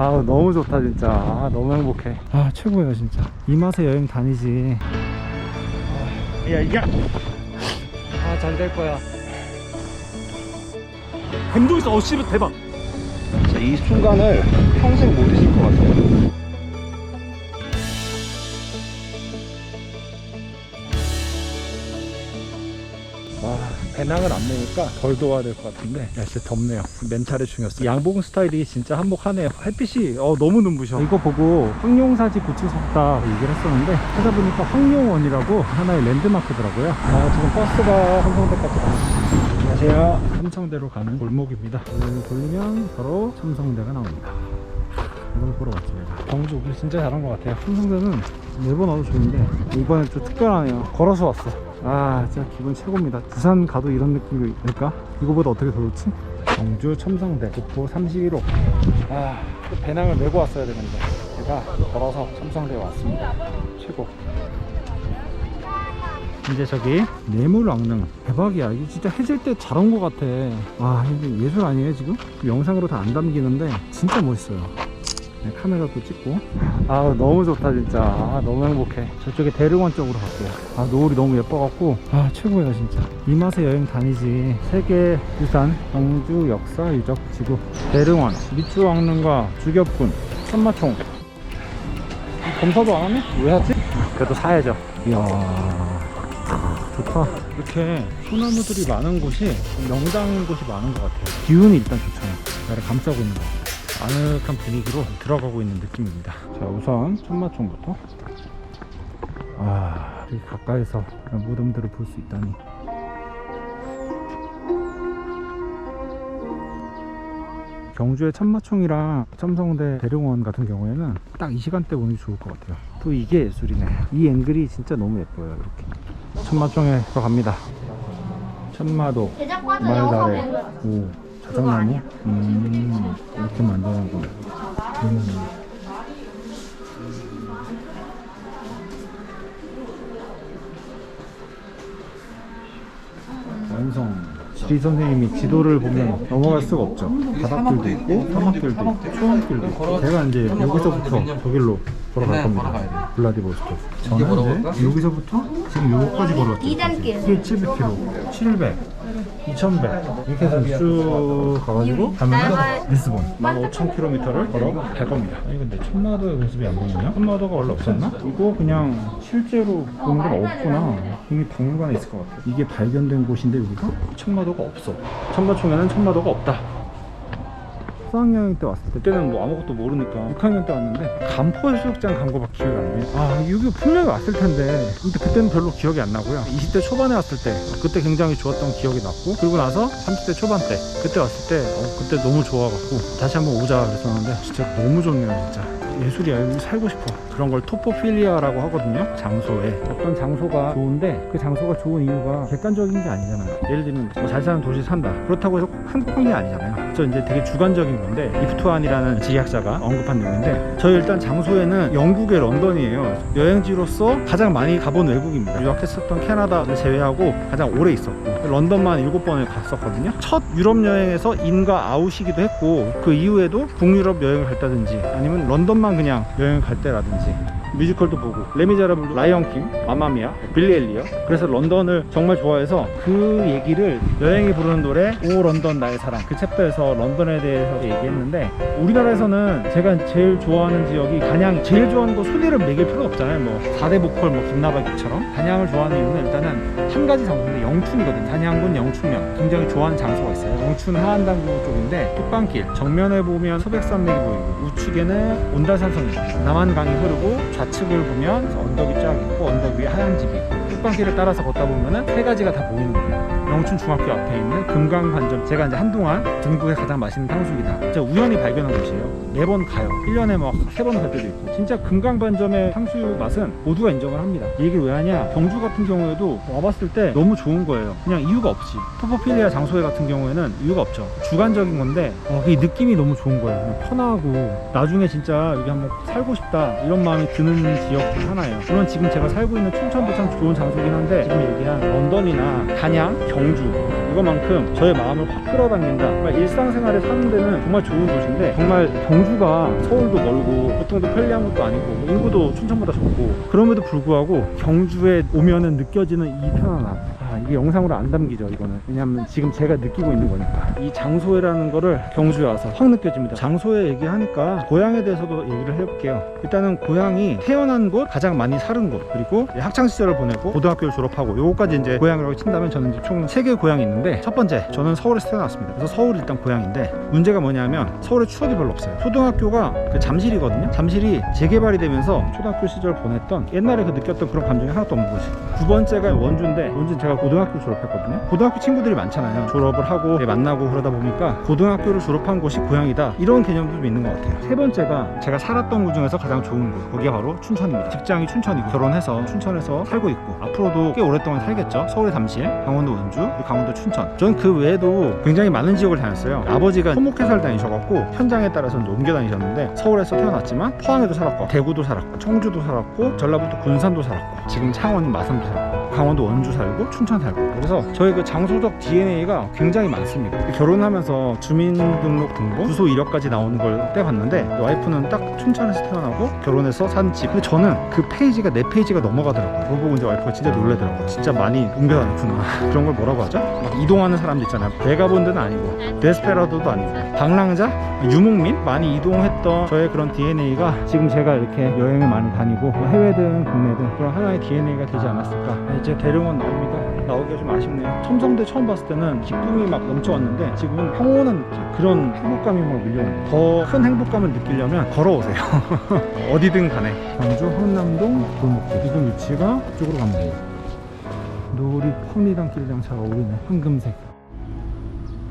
아 너무 좋다 진짜. 아 너무 행복해. 아 최고예요 진짜. 이 맛에 여행 다니지. 야 아 잘 될 거야. 뱀도 있어. 씨 대박. 진짜 이 순간을 평생 못 잊을 것 같아요. 와 배낭을 안 메니까 덜 더워야 될 것 같은데 날씨 덥네요. 멘탈의 중이었어요. 양복은 스타일이 진짜 한몫하네요. 햇빛이 너무 눈부셔. 이거 보고 황룡사지 구축 석다 얘기를 했었는데 찾아보니까 황룡원이라고 하나의 랜드마크더라고요. 아 지금 버스가 삼성대까지 가요. 안녕하세요. 삼성대로 가는 골목입니다. 여기를 돌리면 바로 삼성대가 나옵니다. 이걸 보러 왔지 내가. 경주 오길 진짜 잘한 것 같아요. 삼성대는 매번 와도 좋은데 이번엔 좀 특별하네요. 걸어서 왔어. 아 진짜 기분 최고입니다. 부산 가도 이런 느낌일까? 이거보다 어떻게 더 좋지? 경주 첨성대 국보 31호. 아 배낭을 메고 왔어야 되는데 제가 걸어서 첨성대에 왔습니다. 최고. 이제 저기 뇌물왕릉 대박이야. 이거 진짜 해질 때 잘 온 것 같아. 와 이게 예술 아니에요 지금? 영상으로 다 안 담기는데 진짜 멋있어요. 네, 카메라도 찍고. 아 너무 좋다 진짜. 아 너무 행복해. 저쪽에 대릉원 쪽으로 갈게요. 아 노을이 너무 예뻐갖고 아 최고예요 진짜. 이 맛에 여행 다니지. 세계 유산 경주 역사 유적 지구 대릉원 밑주왕릉과 주겹군 천마총. 검사도 안 하네? 왜 샀지? 그래도 사야죠. 이야 좋다. 이렇게 소나무들이 많은 곳이 명당인 곳이 많은 것 같아요. 기운이 일단 좋잖아요. 나를 감싸고 있는 거. 아늑한 분위기로 들어가고 있는 느낌입니다. 자 우선 천마총부터. 아 이렇게 가까이서 무덤들을 볼 수 있다니. 경주의 천마총이랑 첨성대 대릉원 같은 경우에는 딱 이 시간대 오는 게 좋을 것 같아요. 또 이게 예술이네. 이 앵글이 진짜 너무 예뻐요. 이렇게 천마총에 들어갑니다. 천마도 말다래. 오 자작나무? 이렇게 만드는구나. 완성. 지리 선생님이 지도를 보면 넘어갈 수가 없죠. 바닥들도 있고 사막들도 있고 초원길도 있고. 제가 이제 여기서부터 저길로 걸어갈 겁니다. 블라디보스토크. 저는 이제 여기서부터 지금 여기까지 걸어왔죠. 이게 700km, 700, 2100 이렇게 해서 쭉 가가지고 가면 리스본 15,000km를 걸어갈 겁니다. 아니 근데 천마도의 모습이 안 보이냐? 천마도가 원래 없었나? 이거 그냥 실제로 보는 건 없구나. 이게 박물관에 있을 것 같아. 이게 발견된 곳인데 여기가? 천마도가 없어. 천마총에는 천마도가 없다. 수학여행 때 왔을 때 그때는 뭐 아무것도 모르니까 6학년 때 왔는데 간포해수욕장 간 거밖에 기억이 안 나요. 아 여기 분명히 왔을 텐데 근데 그때는 별로 기억이 안 나고요. 20대 초반에 왔을 때 그때 굉장히 좋았던 기억이 났고, 그리고 나서 30대 초반 때 그때 왔을 때 그때 너무 좋아갖고 다시 한번 오자 그랬었는데 진짜 너무 좋네요. 진짜 예술이야. 여기 살고 싶어. 그런 걸 토포필리아라고 하거든요. 장소에 어떤 장소가 좋은데 그 장소가 좋은 이유가 객관적인 게 아니잖아요. 예를 들면 뭐 잘 사는 도시 산다 그렇다고 해서 꼭 행복한 게 아니잖아요. 그래서 이제 되게 주관적인 건데 이프투안이라는 지리학자가 언급한 내용인데, 저희 일단 장소에는 영국의 런던이에요. 여행지로서 가장 많이 가본 외국입니다. 유학했었던 캐나다를 제외하고 가장 오래 있었고 런던만 7번을 갔었거든요. 첫 유럽 여행에서 인과 아웃이기도 했고 그 이후에도 북유럽 여행을 갔다든지 아니면 런던만 그냥 여행을 갈 때라든지 뮤지컬도 보고 레미제라블, 라이언킹, 마마미아, 빌리 엘리엇. 그래서 런던을 정말 좋아해서 그 얘기를 여행이 부르는 노래 오 런던 나의 사랑 그 챕터에서 런던에 대해서 얘기했는데, 우리나라에서는 제가 제일 좋아하는 지역이 단양. 제일 좋아하는 거 순위를 매길 필요 없잖아요. 뭐 4대 보컬 뭐 김나박이처럼. 단양을 좋아하는 이유는 일단은 한 가지 장소인데 영춘이거든. 단양군 영춘면 굉장히 좋아하는 장소가 있어요. 영춘 하안당구 쪽인데 뚝방길 정면에 보면 소백산맥이 보이고 우측에는 온달산성이 남한강이 흐르고 좌측을 보면 언덕이 쫙 있고 언덕 위에 하얀 집이 있고 뚝방길을 따라서 걷다 보면은 세 가지가 다 보이는 거예요. 영춘 중학교 앞에 있는 금강반점, 제가 이제 한동안 중국의 가장 맛있는 탕수육이다 진짜 우연히 발견한 곳이에요. 매번 가요. 1년에 막 3번 갈 때도 있고. 진짜 금강반점의 탕수육 맛은 모두가 인정을 합니다. 이 얘기를 왜 하냐, 경주 같은 경우에도 와봤을 때 너무 좋은 거예요. 그냥 이유가 없이. 토포필리아 장소회 같은 경우에는 이유가 없죠. 주관적인 건데 이 느낌이 너무 좋은 거예요. 그냥 편하고 나중에 진짜 여기 한번 살고 싶다 이런 마음이 드는 지역 중 하나예요. 물론 지금 제가 살고 있는 춘천도 참 좋은 장소긴 한데 지금 얘기한 런던이나 단양, 경주 이것만큼 저의 마음을 확 끌어당긴다. 정말 일상생활에 사는 데는 정말 좋은 곳인데, 정말 경주가 서울도 멀고 교통도 편리한 것도 아니고 인구도 춘천보다 적고, 그럼에도 불구하고 경주에 오면은 느껴지는 이 편안함, 이게 영상으로 안 담기죠 이거는. 왜냐하면 지금 제가 느끼고 있는 거니까. 이 장소회라는 거를 경주에 와서 확 느껴집니다. 장소회 얘기하니까 고향에 대해서도 얘기를 해볼게요. 일단은 고향이 태어난 곳, 가장 많이 살은 곳, 그리고 학창시절을 보내고 고등학교를 졸업하고, 요거까지 이제 고향이라고 친다면 저는 이제 총 3개의 고향이 있는데, 첫 번째, 저는 서울에서 태어났습니다. 그래서 서울이 일단 고향인데, 문제가 뭐냐면 서울에 추억이 별로 없어요. 초등학교가 그 잠실이거든요. 잠실이 재개발이 되면서 초등학교 시절 보냈던 옛날에 그 느꼈던 그런 감정이 하나도 없는 곳이. 두 번째가 원주인데, 원주는 제가 고등학교 졸업했거든요. 고등학교 친구들이 많잖아요. 졸업을 하고 만나고 그러다 보니까 고등학교를 졸업한 곳이 고향이다, 이런 개념도 좀 있는 것 같아요. 세 번째가 제가 살았던 곳 중에서 가장 좋은 곳, 거기가 바로 춘천입니다. 직장이 춘천이고 결혼해서 춘천에서 살고 있고, 앞으로도 꽤 오랫동안 살겠죠. 서울의 담실, 강원도 원주, 그리고 강원도 춘천. 저는 그 외에도 굉장히 많은 지역을 다녔어요. 아버지가 토목회사를 다니셔갖고 현장에 따라서 옮겨 다니셨는데, 서울에서 태어났지만 포항에도 살았고, 대구도 살았고, 청주도 살았고, 전라북도 군산도 살았고, 지금 창원 마산도 살았고, 강원도 원주 살고, 춘천 살고. 그래서 저희 그 장소적 DNA가 굉장히 많습니다. 결혼하면서 주민등록 등본, 주소 이력까지 나오는 걸 떼봤는데, 와이프는 딱 춘천에서 태어나고 결혼해서 산 집. 근데 저는 그 페이지가 4페이지가 넘어가더라고요. 그거 보고 이제 와이프가 진짜 놀래더라고요. 진짜 많이 옮겨 다녔구나. 그런 걸 뭐라고 하죠? 막 이동하는 사람들 있잖아요. 베가본드는 아니고, 데스페라도도 아니고, 방랑자, 유목민, 많이 이동했던 저의 그런 DNA가 지금 제가 이렇게 여행을 많이 다니고 해외든 국내든 그런 하나의 DNA가 되지 않았을까. 이제 대릉원 나옵니다. 나오기가 좀 아쉽네요. 첨성대 처음 봤을 때는 기쁨이 막 넘쳐왔는데, 지금은 평온한 그런 행복감이 막 밀려옵니다. 더 큰 행복감을 느끼려면 걸어오세요. 어디든 간에. 광주 황남동 골목길, 지금 위치가 그쪽으로 가면 됩니다. 놀이 펌리단길 장차가 오르네. 황금색.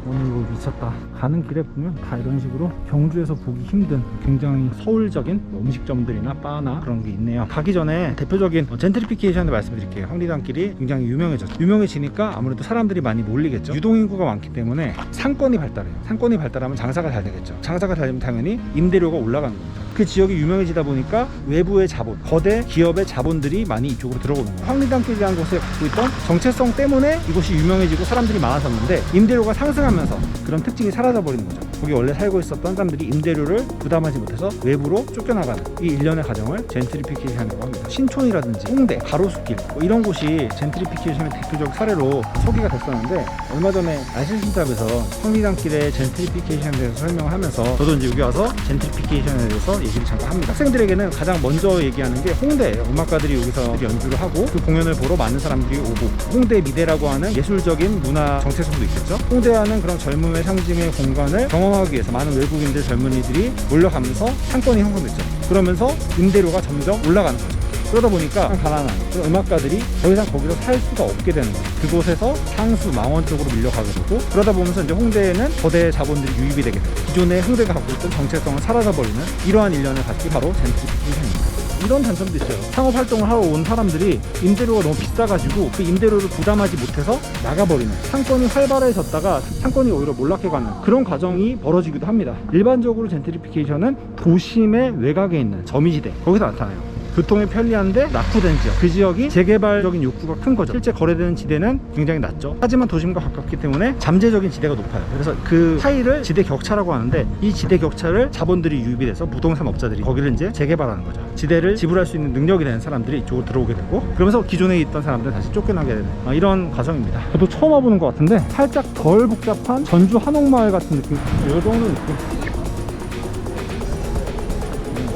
오늘 이거 미쳤다. 가는 길에 보면 다 이런 식으로 경주에서 보기 힘든 굉장히 서울적인 음식점들이나 바나 그런 게 있네요. 가기 전에 대표적인 젠트리피케이션을 말씀드릴게요. 황리단길이 굉장히 유명해지니까 아무래도 사람들이 많이 몰리겠죠. 유동인구가 많기 때문에 상권이 발달해요. 상권이 발달하면 장사가 잘 되겠죠. 장사가 잘 되면 당연히 임대료가 올라가는 겁니다. 그 지역이 유명해지다 보니까 외부의 자본, 거대 기업의 자본들이 많이 이쪽으로 들어오는 거예요. 황리단길이라는 곳에 갖고 있던 정체성 때문에 이곳이 유명해지고 사람들이 많아졌는데, 임대료가 상승하면서 그런 특징이 사라져버리는 거죠. 거기 원래 살고 있었던 사람들이 임대료를 부담하지 못해서 외부로 쫓겨나가는 이 일련의 과정을 젠트리피케이션이라고 합니다. 신촌이라든지 홍대, 가로수길 이런 곳이 젠트리피케이션의 대표적 사례로 소개가 됐었는데, 얼마 전에 아실신탑에서 황리단길의 젠트리피케이션에 대해서 설명을 하면서 저도 이제 여기 와서 젠트리피케이션에 대해서 얘기를 잠깐 합니다. 학생들에게는 가장 먼저 얘기하는 게 홍대예요. 음악가들이 여기서 연주를 하고 그 공연을 보러 많은 사람들이 오고, 홍대 미대라고 하는 예술적인 문화 정체성도 있겠죠. 홍대와는 그런 젊음의 상징의 공간을 경험하기 위해서 많은 외국인들, 젊은이들이 몰려가면서 상권이 형성됐죠. 그러면서 임대료가 점점 올라가는 거죠. 그러다 보니까 가난한 음악가들이 더 이상 거기서 살 수가 없게 되는 거예요. 그곳에서 상수, 망원 쪽으로 밀려가게 되고, 그러다 보면서 이제 홍대에는 거대 자본들이 유입이 되게 돼요. 기존의 홍대가 갖고 있던 정체성을 사라져버리는 이러한 일련의 밭이 바로 젠트리피케이션입니다. 이런 단점도 있어요. 상업활동을 하러 온 사람들이 임대료가 너무 비싸가지고 그 임대료를 부담하지 못해서 나가버리는, 상권이 활발해졌다가 상권이 오히려 몰락해가는 그런 과정이 벌어지기도 합니다. 일반적으로 젠트리피케이션은 도심의 외곽에 있는 점이지대, 거기서 나타나요. 교통이 편리한데 낙후된 지역, 그 지역이 재개발적인 욕구가 큰 거죠. 실제 거래되는 지대는 굉장히 낮죠. 하지만 도심과 가깝기 때문에 잠재적인 지대가 높아요. 그래서 그 차이를 지대 격차라고 하는데, 이 지대 격차를 자본들이 유입이 돼서 부동산 업자들이 거기를 이제 재개발하는 거죠. 지대를 지불할 수 있는 능력이 되는 사람들이 이쪽으로 들어오게 되고, 그러면서 기존에 있던 사람들 다시 쫓겨나게 되는 이런 과정입니다. 저도 처음 와보는 것 같은데 살짝 덜 복잡한 전주 한옥마을 같은 느낌, 이 정도 느낌.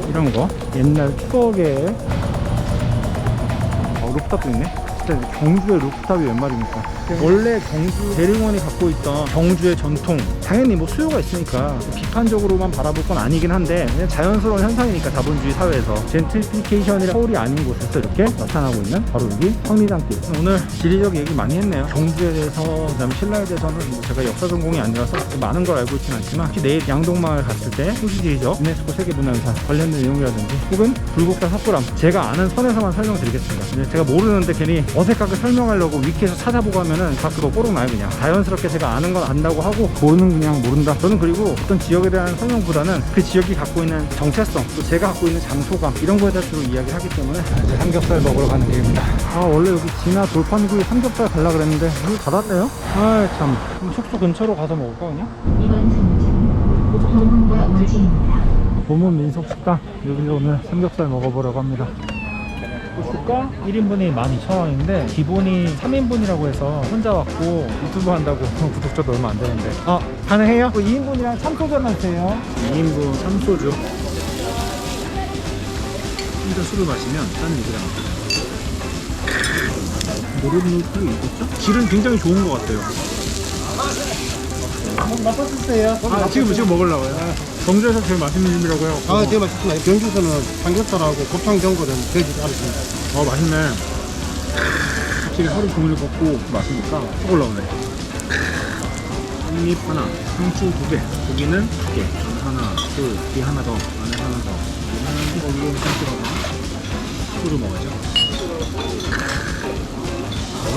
이런 거 옛날 추억의 루프탑도 있네. 진짜 경주의 루프탑이 웬 말입니까? 원래 경주 대릉원이 갖고 있던 경주의 전통, 당연히 뭐 수요가 있으니까 비판적으로만 바라볼 건 아니긴 한데, 그냥 자연스러운 현상이니까 자본주의 사회에서. 젠트리피케이션이라 서울이 아닌 곳에서 이렇게 나타나고 있는 바로 여기 황리단길. 오늘 지리적 얘기 많이 했네요. 경주에 대해서, 그다음에 신라에 대해서는 제가 역사 전공이 아니라서 많은 걸 알고 있지는 않지만, 특히 내일 양동마을 갔을 때 소시지리적 유네스코 세계문화유산 관련된 내용이라든지 혹은 불국사 삽구람, 제가 아는 선에서만 설명드리겠습니다. 제가 모르는데 괜히 어색하게 설명하려고 위키에서 찾아보고 하면은 다 그거 꼬록 나요. 그냥 자연스럽게 제가 아는 건 안다고 하고 모르는 그냥 모른다. 저는 그리고 어떤 지역에 대한 설명보다는 그 지역이 갖고 있는 정체성, 또 제가 갖고 있는 장소감 이런 거에 대해서 주로 이야기를 하기 때문에 이제 삼겹살 먹으러 가는 길입니다. 아 원래 여기 진화 돌판구이 삼겹살 가려고 그랬는데 여기 닫았네요. 아 참, 그럼 숙소 근처로 가서 먹을까 그냥? 이번 승차는 보문과 우지입니다. 보문 민속식당 여기서 오늘 삼겹살 먹어보려고 합니다. 수가 1인분이 12,000원인데 기본이 3인분이라고 해서 혼자 왔고 유튜브 한다고 구독자도 얼마 안 되는데 가능해요? 2인분이랑 참소주 하나 주세요. 2인분 참소주. 혼자 술을 마시면 딴 얘기를 합니다. 노릇노릇하게 익었죠? 질은 굉장히 좋은 것 같아요. 한번 맛봐주세요. 지금 먹으려고요. 경주에서 제일 맛있는 집이라고요. 되게 맛있습니다. 경주에서는 삼겹살하고 곱창 전골은 돼지 알았습니다. 맛있네. 확실히 하루 종일 걷고 맛있으니까 쭉 올라오네. 한입 하나, 상추 2개, 고기는 2개, 하나, 둘, 뒤 하나 더, 안에 하나 더. 여기는 거기에 상추가 소주 먹어야죠.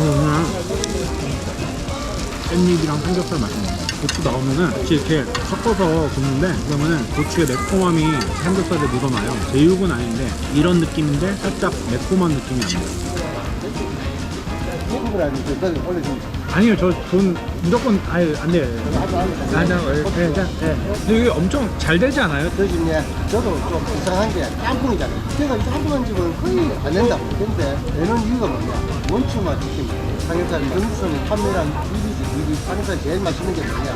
오늘 깻잎이랑 삼겹살 맛있네. 고추 나오면은 같이 이렇게 섞어서 굽는데 그러면은 고추의 매콤함이 삼겹살에 묻어나요. 제육은 아닌데 이런 느낌인데 살짝 매콤한 느낌이 납니다. 아니요, 전 무조건 안 돼요. 근데 이게 엄청 잘 되지 않아요? 그러시네. 저도 좀 이상한 게 짬뽕이잖아요. 제가 짬뽕한 집은 거의 안 낸다고. 근데 내는 이유가 뭐냐? 원추만 지킵니다. 삼겹살 이정수는 판매량 1위지. 삼겹살 제일 맛있는 게 뭐냐?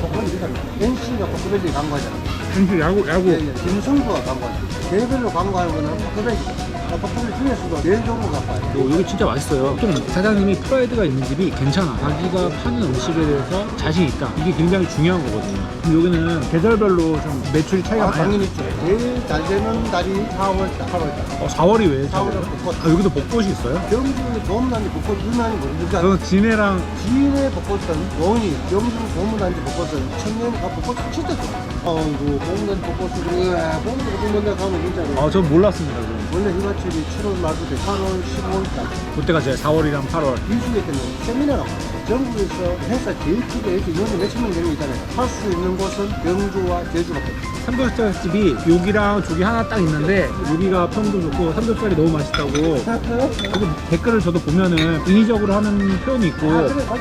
포커벨리가 NC가 포커벨리 광고하잖아. NC 야구. 김승부가 광고하죠. 개별로 광고하는 거는 포커벨리. 포커벨리 중에서도 제일 좋은 거 같아요. 여기 진짜 맛있어요. 좀 사장님이 프라이드가 있는 집이 괜찮아. 자기가 파는 음식에 대해서 자신 있다. 이게 굉장히 중요한 거거든요. 그럼 여기는 계절별로 좀 매출이 차이가 많이 당연히 있죠. 제일 잘 되는 달이 4월달, 8월달. 4월이 왜? 4월은 벚꽃. 여기도 벚꽃이 있어요? 경주 봄난지 벚꽃, 유난히 모르니까 저는 진해랑 지인의 벚꽃은 원이 경주 봄난지 벚꽃은 천년이 벚꽃 진짜 좋아. 아이고 봄난지 벚꽃은 봄난지 벚꽃 가면 진짜로. 전 몰랐습니다. 그럼. 원래 휴가철이 7월 말부터 8월 15일까지. 그때가 제 4월이랑 8월. 일주일 때는 세미나라고 해요. 전국에서 회사 제일 크게 해서 연에 몇천 명 되는 거 있잖아요. 할 수 있는 곳은 경주와 제주밖에 없어요. 삼겹살집이 여기랑 저기 하나 딱 있는데 여기가 평도 좋고 삼겹살이 너무 맛있다고 그리고 댓글을 저도 보면은 인위적으로 하는 표현이 있고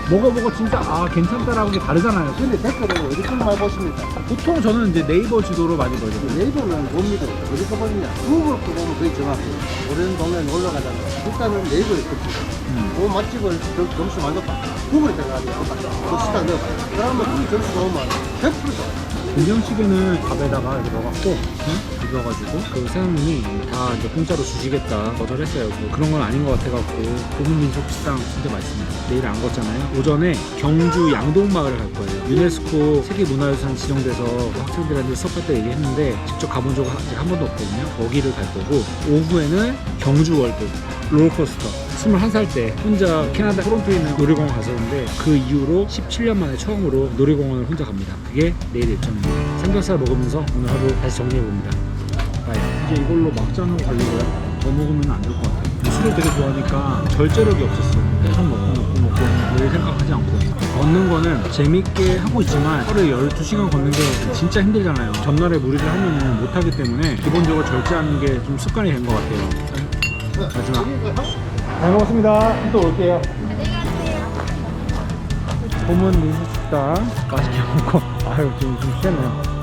먹어보고 진짜 괜찮다라고 게 다르잖아요. 근데 댓글을 어디서 많이 보십니까? 보통 저는 이제 네이버 지도로 많이 보죠. 네이버는 뭡니까? 어디서 보느냐? 구글 거 보면 거의 정확해요. 오랜 동네에 놀러 가잖아. 일단은 네이버에 kop니다. 그 맛집을 점수 많이 높아. 구글에 들어가면 그 시간 넣어봐요. 그러면 그 점수 넣으면 100% 좋아요. 된장찌개는 밥에다가 이렇게 넣어갖고 비벼가지고 그 사장님이 다 이제 공짜로 주시겠다 거절했어요. 뭐 그런 건 아닌 것 같아갖고 보문민속식당 진짜 맛있습니다. 내일 안 걷잖아요. 오전에 경주 양동마을을 갈 거예요. 유네스코 세계문화유산 지정돼서 학생들한테 수업할 때 얘기했는데 직접 가본 적은 아직 한 번도 없거든요. 거기를 갈 거고 오후에는 경주월드 롤러코스터 21살 때 혼자 캐나다 토론토에 있는 놀이공원 갔었는데 그 이후로 17년 만에 처음으로 놀이공원을 혼자 갑니다. 그게 내일 일정입니다. 삼겹살 먹으면서 오늘 하루 다시 정리해봅니다. 바이. 이제 이걸로 막장하고 가려고요. 더 먹으면 안 될 것 같아요. 술을 되게 좋아하니까 절제력이 없었어요. 계속 먹고 늘 생각하지 않고 걷는 거는 재밌게 하고 있지만 하루에 12시간 걷는 게 진짜 힘들잖아요. 전날에 무리를 하면은 못하기 때문에 기본적으로 절제하는 게 좀 습관이 된 것 같아요. 마지막 잘 먹었습니다. 또 올게요. 봄은 민속식당 맛있게 먹고 아유 좀 세네요.